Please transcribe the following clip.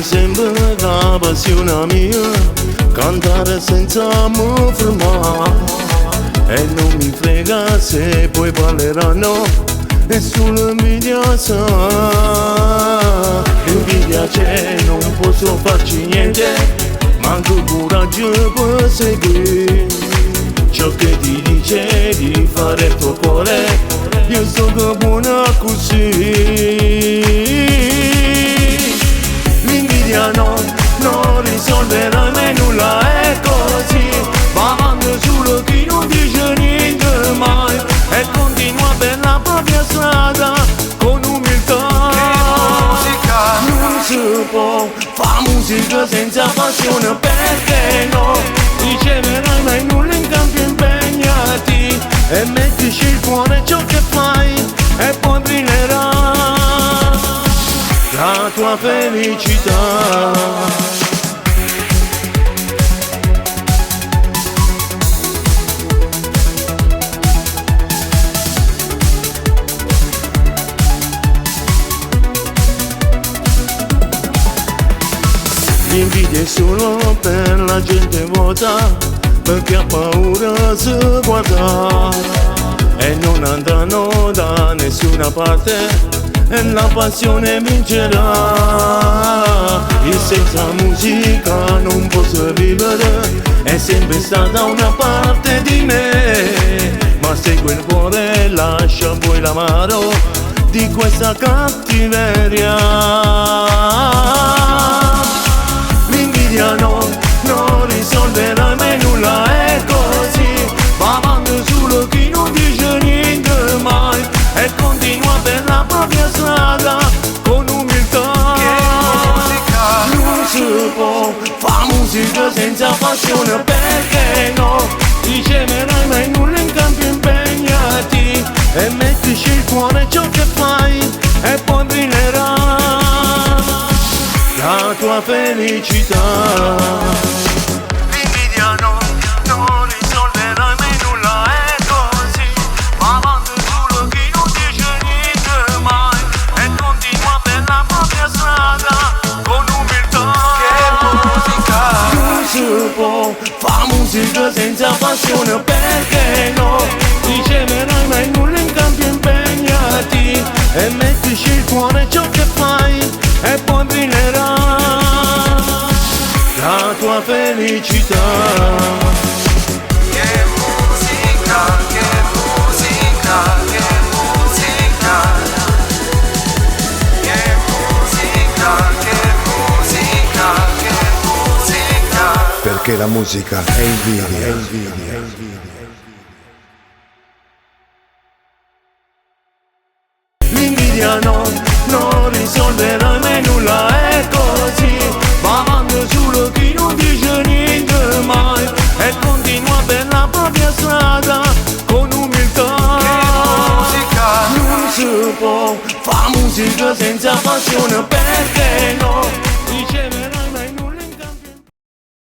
Sempre la passione mia, cantare senza mi fermare. E non mi frega se poi parleranno e sull'invidia sa. L'invidia c'è, non posso farci niente, manco il coraggio per seguire ciò che ti dice di fare il tuo cuore. Io so che buona così. Non risolverà mai nulla, è così. Va avanti solo chi non dice niente mai e continua per la propria strada con umiltà. Non si può fare musica senza passione, perché no? Riceverai mai nulla in cambio, impegnati e mettici il cuore ciò che fai e poi brillerà la tua felicità. L'invidia è solo per la gente vuota, perché ha paura di guardare e non andranno da nessuna parte e la passione vincerà. Io senza musica non posso vivere, è sempre stata una parte di me, ma segue il cuore e lascia poi l'amaro di questa cattiveria. L'invidia non risolverà mai nulla, è così. Va avanti solo chi non dice niente mai e continua per la propria strada con umiltà. Non si può fare musica senza passione, perché no? Riceverai mai nulla in cambio, impegnati e mettici il cuore ciò che fai e poi brillerà la tua felicità. L'invidia non risolverà mai nulla, è così. Va avanti solo chi non dice niente mai e continua per la propria strada con umiltà. Che musica! Non si può fare musica senza passione, perché no? Riceverai mai nulla in cambio, impegnati e mettici il cuore ciò che fai e poi brillerà la tua felicità. Che musica, che musica, che musica. Che musica, che musica, che musica. Perché la musica è invidia. L'invidia non risolverà mai nulla, è così. Va avanti solo chi non dice niente mai e continua per la propria strada con umiltà. Non si può fare musica senza passione, perché no?